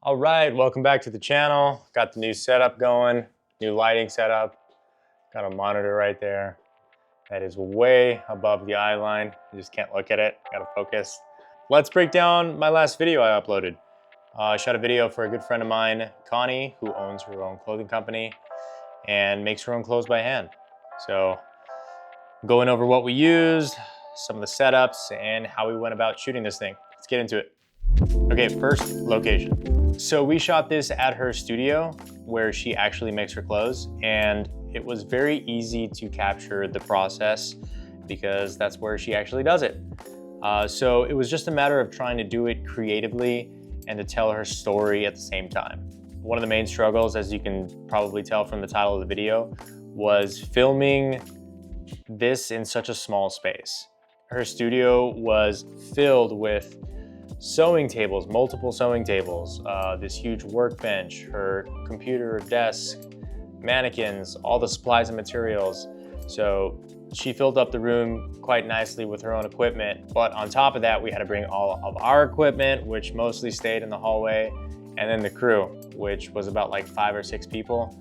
All right, welcome back to the channel. Got the new setup going, new lighting setup. Got a monitor right there that is way above the eye line. You just can't look at it, gotta focus. Let's break down my last video I uploaded. I shot a video for a good friend of mine, Connie, who owns her own clothing company and makes her own clothes by hand. So going over what we used, some of the setups, and how we went about shooting this thing. Let's get into it. Okay, first, location. So we shot this at her studio where she actually makes her clothes, and it was very easy to capture the process because that's where she actually does it. So it was just a matter of trying to do it creatively and to tell her story at the same time. One of the main struggles, as you can probably tell from the title of the video, was filming this in such a small space. Her studio was filled with sewing tables, multiple sewing tables, this huge workbench, her computer desk, mannequins, all the supplies and materials. So she filled up the room quite nicely with her own equipment. But on top of that, we had to bring all of our equipment, which mostly stayed in the hallway, and then the crew, which was about like 5 or 6 people.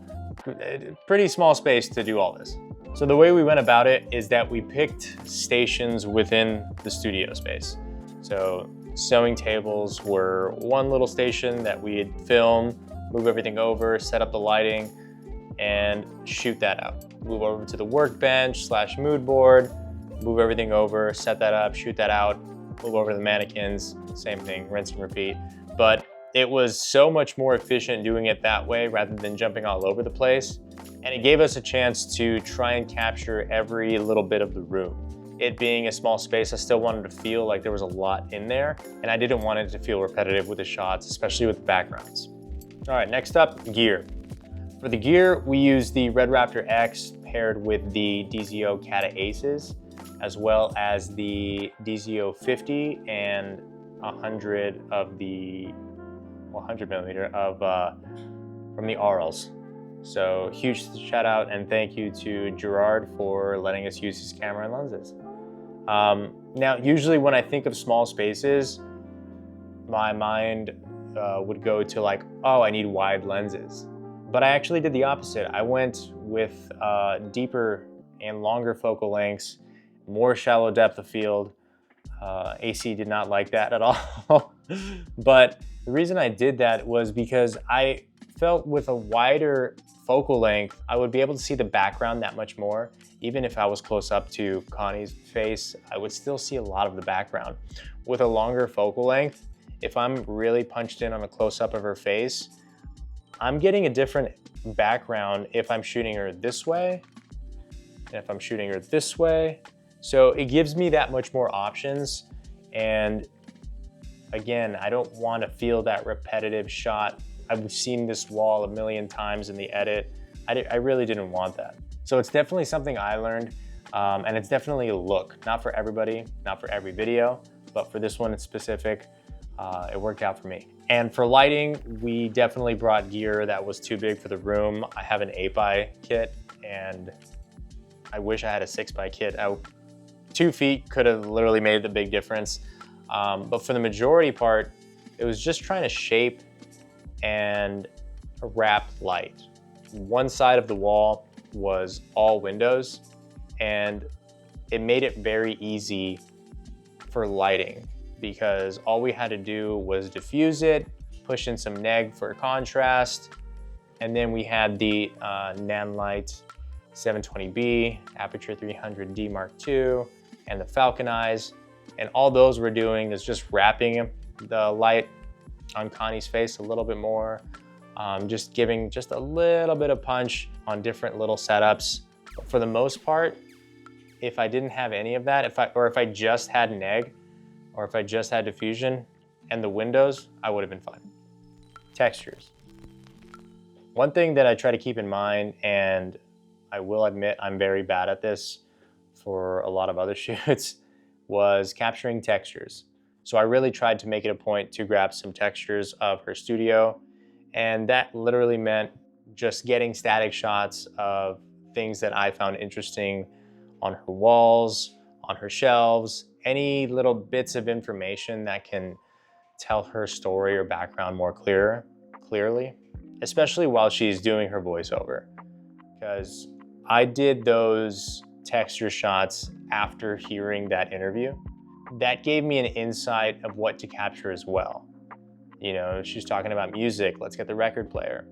Pretty small space to do all this. So the way we went about it is that we picked stations within the studio space. So sewing tables were one little station that we'd film, move everything over, set up the lighting, and shoot that out. Move over to the workbench / mood board, move everything over, set that up, shoot that out, move over to the mannequins, same thing, rinse and repeat. But it was so much more efficient doing it that way rather than jumping all over the place. And it gave us a chance to try and capture every little bit of the room. It being a small space, I still wanted to feel like there was a lot in there, and I didn't want it to feel repetitive with the shots, especially with the backgrounds. All right, next up, gear. For the gear, we used the Red Raptor X paired with the DZO Kata Aces, as well as the DZO 50 and 100 of the 100 millimeter of from the RLs. So huge shout out and thank you to Gerard for letting us use his camera and lenses. Now, usually when I think of small spaces, my mind would go to like, oh, I need wide lenses. But I actually did the opposite. I went with deeper and longer focal lengths, more shallow depth of field. AC did not like that at all. But the reason I did that was because I felt with a wider focal length, I would be able to see the background that much more. Even if I was close up to Connie's face, I would still see a lot of the background. With a longer focal length, if I'm really punched in on a close up of her face, I'm getting a different background if I'm shooting her this way, and if I'm shooting her this way. So it gives me that much more options. And again, I don't want to feel that repetitive shot. I've seen this wall a million times in the edit. I really didn't want that. So it's definitely something I learned, and it's definitely a look. Not for everybody, not for every video, but for this one in specific, it worked out for me. And for lighting, we definitely brought gear that was too big for the room. I have an 8x kit, and I wish I had a 6x kit. 2 feet could have literally made the big difference. But for the majority part, it was just trying to shape and wrap light. One side of the wall was all windows, and it made it very easy for lighting because all we had to do was diffuse it, push in some neg for contrast, and then we had the Nanlite 720B, Aperture 300D Mark II, and the Falcon Eyes, and all those we're doing is just wrapping the light on Connie's face a little bit more, just giving just a little bit of punch on different little setups. But for the most part, if I didn't have any of that, if I just had neg, or if I just had diffusion and the windows, I would have been fine. Textures. One thing that I try to keep in mind, and I will admit I'm very bad at this for a lot of other shoots, was capturing textures. So I really tried to make it a point to grab some textures of her studio, and that literally meant just getting static shots of things that I found interesting on her walls, on her shelves, any little bits of information that can tell her story or background more clearer. clearly, especially while she's doing her voiceover. Because I did those texture shots after hearing that interview. That gave me an insight of what to capture as well. You know, she's talking about music, let's get the record player.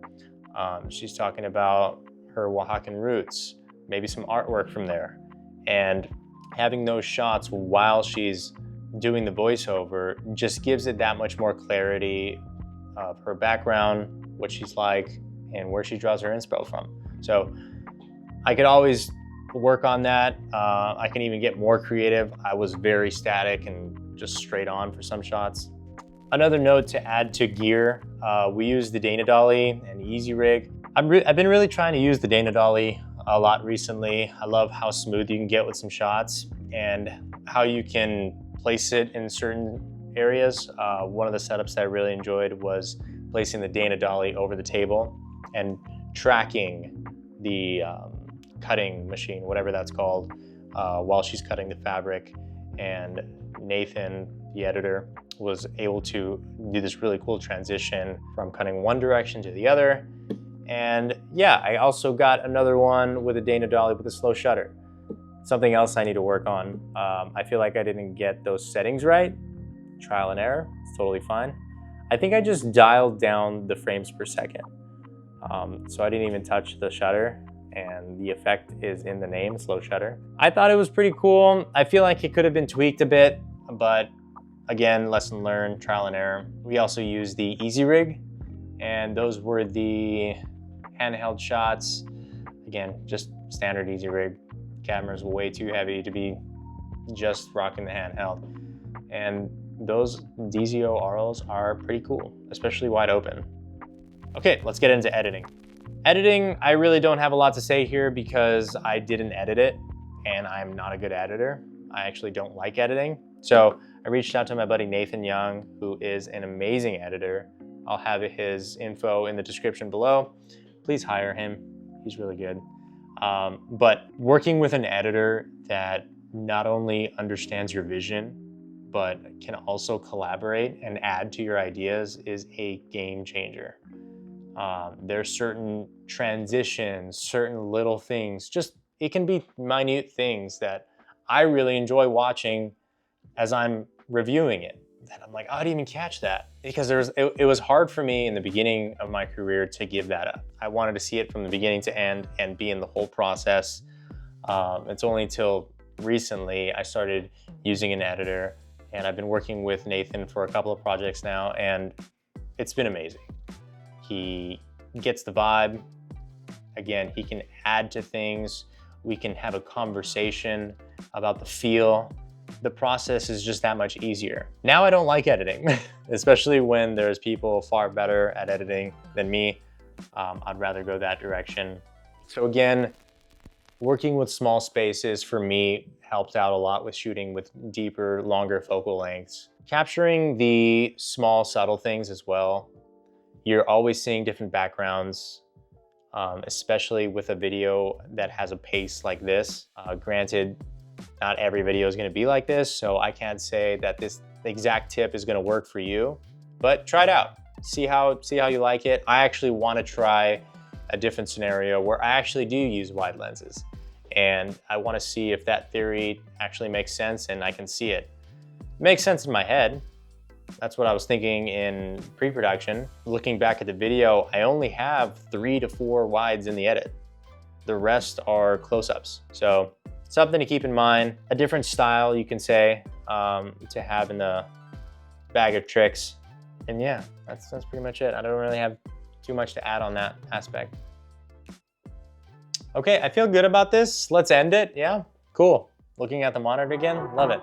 She's talking about her Oaxacan roots, maybe some artwork from there. And having those shots while she's doing the voiceover just gives it that much more clarity of her background, what she's like, and where she draws her inspo from. So I could always work on that. I can even get more creative. I was very static and just straight on for some shots. Another note to add to gear, we use the Dana Dolly and Eezy rig. I've been really trying to use the Dana Dolly a lot recently. I love how smooth you can get with some shots and how you can place it in certain areas. One of the setups that I really enjoyed was placing the Dana Dolly over the table and tracking the cutting machine, whatever that's called, while she's cutting the fabric. And Nathan, the editor, was able to do this really cool transition from cutting one direction to the other. And yeah, I also got another one with a Dana Dolly with a slow shutter. Something else I need to work on. I feel like I didn't get those settings right. Trial and error, it's totally fine. I think I just dialed down the frames per second. So I didn't even touch the shutter, and the effect is in the name, slow shutter. I thought it was pretty cool. I feel like it could have been tweaked a bit, but again, lesson learned, trial and error. We also used the Eezy rig, and those were the handheld shots. Again, just standard Eezy rig. Camera's way too heavy to be just rocking the handheld. And those DZO RLs are pretty cool, especially wide open. Okay, let's get into editing. Editing, I really don't have a lot to say here because I didn't edit it and I'm not a good editor. I actually don't like editing. So I reached out to my buddy Nathan Young, who is an amazing editor. I'll have his info in the description below. Please hire him, he's really good. But working with an editor that not only understands your vision, but can also collaborate and add to your ideas is a game changer. There's certain transitions, certain little things, it can be minute things that I really enjoy watching as I'm reviewing it. That I'm like, oh, I didn't even catch that. Because it was hard for me in the beginning of my career to give that up. I wanted to see it from the beginning to end and be in the whole process. It's only until recently I started using an editor, and I've been working with Nathan for a couple of projects now, and it's been amazing. He gets the vibe. Again, he can add to things. We can have a conversation about the feel. The process is just that much easier. Now I don't like editing, especially when there's people far better at editing than me. I'd rather go that direction. So again, working with small spaces for me helped out a lot with shooting with deeper, longer focal lengths. Capturing the small, subtle things as well. You're always seeing different backgrounds, especially with a video that has a pace like this. Granted, not every video is going to be like this, so I can't say that this exact tip is going to work for you, but try it out. See how you like it. I actually want to try a different scenario where I actually do use wide lenses, and I want to see if that theory actually makes sense and I can see it. It makes sense in my head. That's what I was thinking in pre-production. Looking back at the video, I only have 3 to 4 wides in the edit. The rest are close-ups. So something to keep in mind, a different style you can say to have in the bag of tricks. And yeah, that's pretty much it. I don't really have too much to add on that aspect. Okay, I feel good about this. Let's end it, yeah? Cool. Looking at the monitor again, love it.